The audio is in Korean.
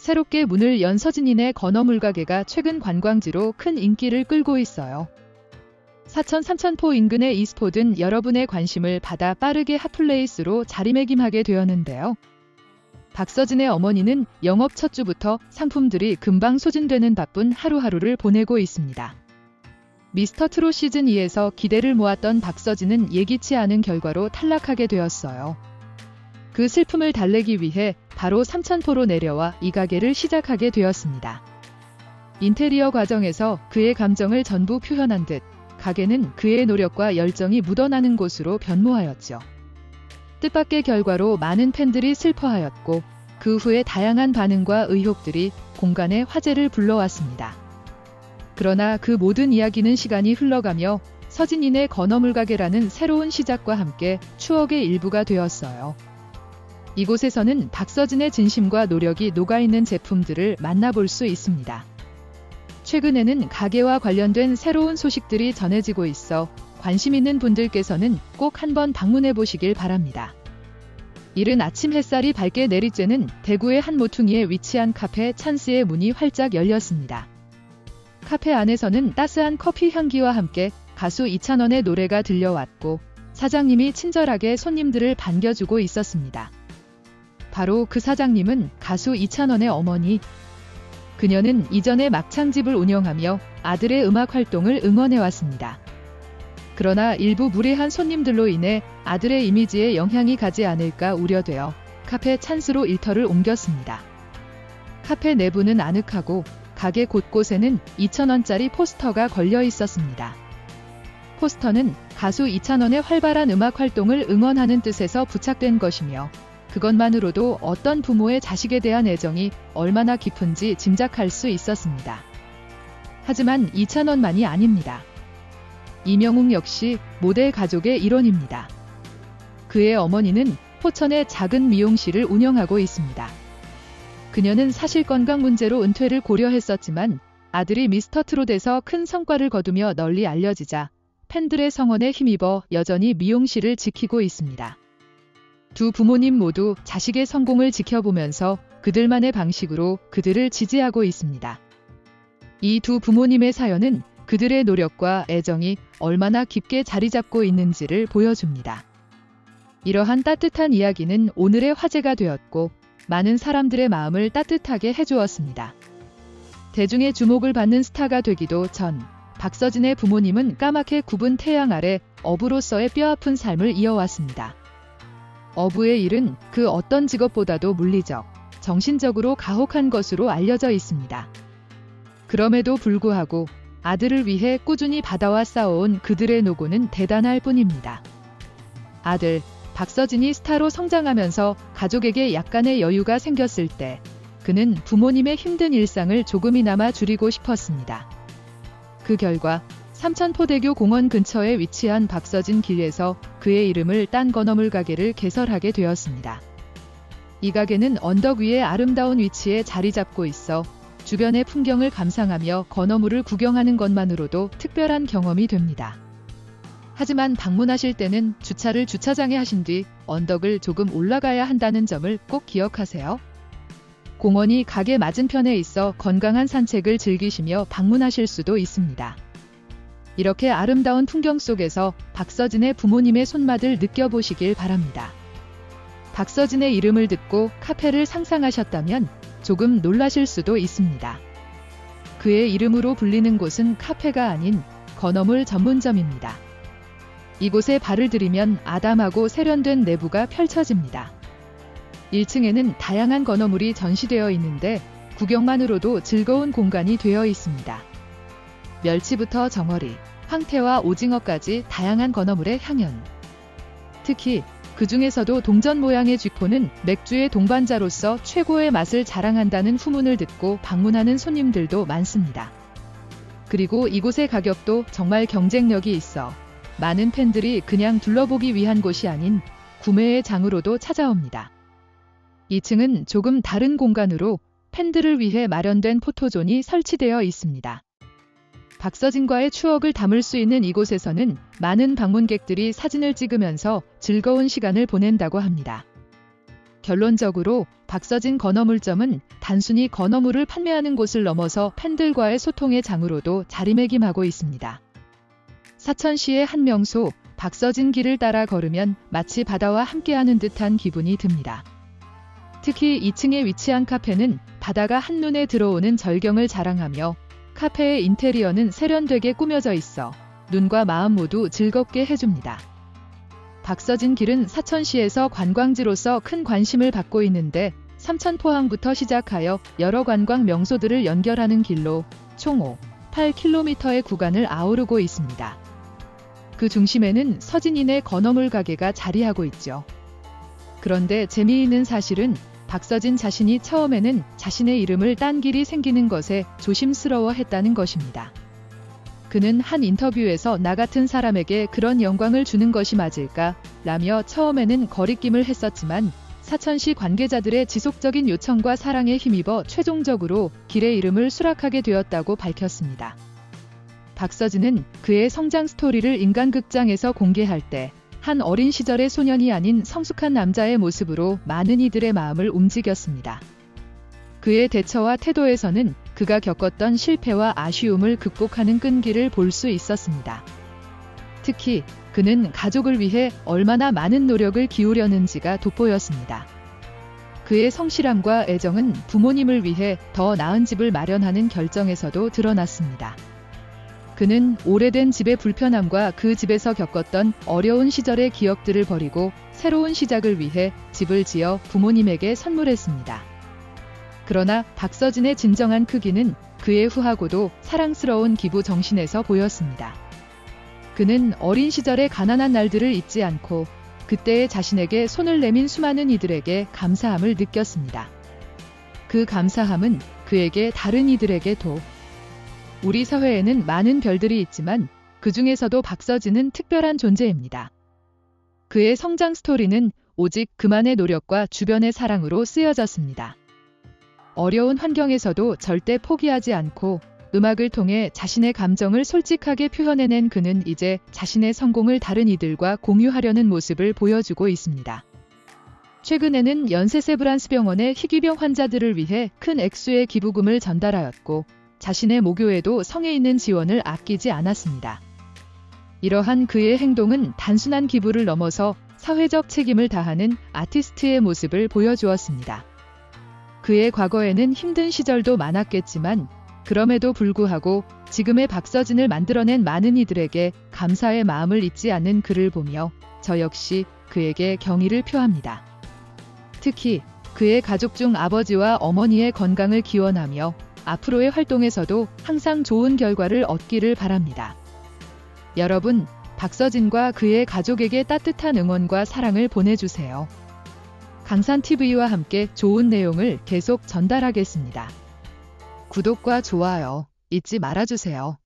새롭게 문을 연 서진이네 건어물가게가 최근 관광지로 큰 인기를 끌고 있어요. 사천 삼천포 인근의 이스폿은 여러분의 관심을 받아 빠르게 핫플레이스로 자리매김하게 되었는데요. 박서진의 어머니는 영업 첫 주부터 상품들이 금방 소진되는 바쁜 하루하루를 보내고 있습니다. 미스터트롯 시즌2에서 기대를 모았던 박서진은 예기치 않은 결과로 탈락하게 되었어요. 그 슬픔을 달래기 위해 바로 삼천포로 내려와 이 가게를 시작하게 되었습니다. 인테리어 과정에서 그의 감정을 전부 표현한 듯 가게는 그의 노력과 열정이 묻어나는 곳으로 변모하였죠. 뜻밖의 결과로 많은 팬들이 슬퍼하였고 그 후에 다양한 반응과 의혹들이 공간에 화제를 불러왔습니다. 그러나 그 모든 이야기는 시간이 흘러가며 서진이네 건어물가게라는 새로운 시작과 함께 추억의 일부가 되었어요. 이곳에서는 박서진의 진심과 노력이 녹아있는 제품들을 만나볼 수 있습니다. 최근에는 가게와 관련된 새로운 소식들이 전해지고 있어 관심 있는 분들께서는 꼭 한번 방문해 보시길 바랍니다. 이른 아침 햇살이 밝게 내리쬐는 대구의 한 모퉁이에 위치한 카페 찬스의 문이 활짝 열렸습니다. 카페 안에서는 따스한 커피 향기와 함께 가수 이찬원의 노래가 들려왔고 사장님이 친절하게 손님들을 반겨주고 있었습니다. 바로 그 사장님은 가수 이찬원의 어머니. 그녀는 이전에 막창집을 운영하며 아들의 음악 활동을 응원해왔습니다. 그러나 일부 무례한 손님들로 인해 아들의 이미지에 영향이 가지 않을까 우려되어 카페 찬스로 일터를 옮겼습니다. 카페 내부는 아늑하고 가게 곳곳에는 2,000원짜리 포스터가 걸려 있었습니다. 포스터는 가수 이찬원의 활발한 음악 활동을 응원하는 뜻에서 부착된 것이며 그것만으로도 어떤 부모의 자식에 대한 애정이 얼마나 깊은지 짐작할 수 있었습니다. 하지만 이찬원만이 아닙니다. 이명웅 역시 모델 가족의 일원입니다. 그의 어머니는 포천의 작은 미용실을 운영하고 있습니다. 그녀는 사실 건강 문제로 은퇴를 고려했었지만 아들이 미스터트롯에서 큰 성과를 거두며 널리 알려지자 팬들의 성원에 힘입어 여전히 미용실을 지키고 있습니다. 두 부모님 모두 자식의 성공을 지켜보면서 그들만의 방식으로 그들을 지지하고 있습니다. 이 두 부모님의 사연은 그들의 노력과 애정이 얼마나 깊게 자리 잡고 있는지를 보여줍니다. 이러한 따뜻한 이야기는 오늘의 화제가 되었고 많은 사람들의 마음을 따뜻하게 해주었습니다. 대중의 주목을 받는 스타가 되기도 전 박서진의 부모님은 까맣게 굽은 태양 아래 어부로서의 뼈아픈 삶을 이어왔습니다. 어부의 일은 그 어떤 직업보다도 물리적, 정신적으로 가혹한 것으로 알려져 있습니다. 그럼에도 불구하고 아들을 위해 꾸준히 바다와 싸워온 그들의 노고는 대단할 뿐입니다. 아들, 박서진이 스타로 성장하면서 가족에게 약간의 여유가 생겼을 때 그는 부모님의 힘든 일상을 조금이나마 줄이고 싶었습니다. 그 결과 삼천포대교 공원 근처에 위치한 박서진 길에서 그의 이름을 딴 건어물 가게를 개설하게 되었습니다. 이 가게는 언덕 위의 아름다운 위치에 자리 잡고 있어 주변의 풍경을 감상하며 건어물을 구경하는 것만으로도 특별한 경험이 됩니다. 하지만 방문하실 때는 주차를 주차장에 하신 뒤 언덕을 조금 올라가야 한다는 점을 꼭 기억하세요. 공원이 가게 맞은편에 있어 건강한 산책을 즐기시며 방문하실 수도 있습니다. 이렇게 아름다운 풍경 속에서 박서진의 부모님의 손맛을 느껴보시길 바랍니다. 박서진의 이름을 듣고 카페를 상상하셨다면 조금 놀라실 수도 있습니다. 그의 이름으로 불리는 곳은 카페가 아닌 건어물 전문점입니다. 이곳에 발을 들이면 아담하고 세련된 내부가 펼쳐집니다. 1층에는 다양한 건어물이 전시되어 있는데 구경만으로도 즐거운 공간이 되어 있습니다. 멸치부터 정어리, 황태와 오징어까지 다양한 건어물의 향연. 특히 그 중에서도 동전 모양의 쥐포는 맥주의 동반자로서 최고의 맛을 자랑한다는 후문을 듣고 방문하는 손님들도 많습니다. 그리고 이곳의 가격도 정말 경쟁력이 있어 많은 팬들이 그냥 둘러보기 위한 곳이 아닌 구매의 장으로도 찾아옵니다. 2층은 조금 다른 공간으로 팬들을 위해 마련된 포토존이 설치되어 있습니다. 박서진과의 추억을 담을 수 있는 이곳에서는 많은 방문객들이 사진을 찍으면서 즐거운 시간을 보낸다고 합니다. 결론적으로 박서진 건어물점은 단순히 건어물을 판매하는 곳을 넘어서 팬들과의 소통의 장으로도 자리매김하고 있습니다. 사천시의 한 명소, 박서진 길을 따라 걸으면 마치 바다와 함께하는 듯한 기분이 듭니다. 특히 2층에 위치한 카페는 바다가 한눈에 들어오는 절경을 자랑하며 카페의 인테리어는 세련되게 꾸며져 있어 눈과 마음 모두 즐겁게 해줍니다. 박서진 길은 사천시에서 관광지로서 큰 관심을 받고 있는데 삼천포항부터 시작하여 여러 관광 명소들을 연결하는 길로 총 8km의 구간을 아우르고 있습니다. 그 중심에는 서진이네 건어물 가게가 자리하고 있죠. 그런데 재미있는 사실은 박서진 자신이 처음에는 자신의 이름을 딴 길이 생기는 것에 조심스러워했다는 것입니다. 그는 한 인터뷰에서 나 같은 사람에게 그런 영광을 주는 것이 맞을까? 라며 처음에는 거리낌을 했었지만 사천시 관계자들의 지속적인 요청과 사랑에 힘입어 최종적으로 길의 이름을 수락하게 되었다고 밝혔습니다. 박서진은 그의 성장 스토리를 인간극장에서 공개할 때 한 어린 시절의 소년이 아닌 성숙한 남자의 모습으로 많은 이들의 마음을 움직였습니다. 그의 대처와 태도에서는 그가 겪었던 실패와 아쉬움을 극복하는 끈기를 볼 수 있었습니다. 특히 그는 가족을 위해 얼마나 많은 노력을 기울였는지가 돋보였습니다. 그의 성실함과 애정은 부모님을 위해 더 나은 집을 마련하는 결정에서도 드러났습니다. 그는 오래된 집의 불편함과 그 집에서 겪었던 어려운 시절의 기억들을 버리고 새로운 시작을 위해 집을 지어 부모님에게 선물했습니다. 그러나 박서진의 진정한 크기는 그의 후하고도 사랑스러운 기부 정신에서 보였습니다. 그는 어린 시절의 가난한 날들을 잊지 않고 그때의 자신에게 손을 내민 수많은 이들에게 감사함을 느꼈습니다. 그 감사함은 그에게 다른 이들에게도 우리 사회에는 많은 별들이 있지만 그 중에서도 박서진은 특별한 존재입니다. 그의 성장 스토리는 오직 그만의 노력과 주변의 사랑으로 쓰여졌습니다. 어려운 환경에서도 절대 포기하지 않고 음악을 통해 자신의 감정을 솔직하게 표현해낸 그는 이제 자신의 성공을 다른 이들과 공유하려는 모습을 보여주고 있습니다. 최근에는 연세세브란스병원의 희귀병 환자들을 위해 큰 액수의 기부금을 전달하였고 자신의 모교에도 성에 있는 지원을 아끼지 않았습니다. 이러한 그의 행동은 단순한 기부를 넘어서 사회적 책임을 다하는 아티스트의 모습을 보여주었습니다. 그의 과거에는 힘든 시절도 많았겠지만 그럼에도 불구하고 지금의 박서진을 만들어낸 많은 이들에게 감사의 마음을 잊지 않는 그를 보며 저 역시 그에게 경의를 표합니다. 특히 그의 가족 중 아버지와 어머니의 건강을 기원하며 앞으로의 활동에서도 항상 좋은 결과를 얻기를 바랍니다. 여러분, 박서진과 그의 가족에게 따뜻한 응원과 사랑을 보내주세요. 강산TV와 함께 좋은 내용을 계속 전달하겠습니다. 구독과 좋아요 잊지 말아주세요.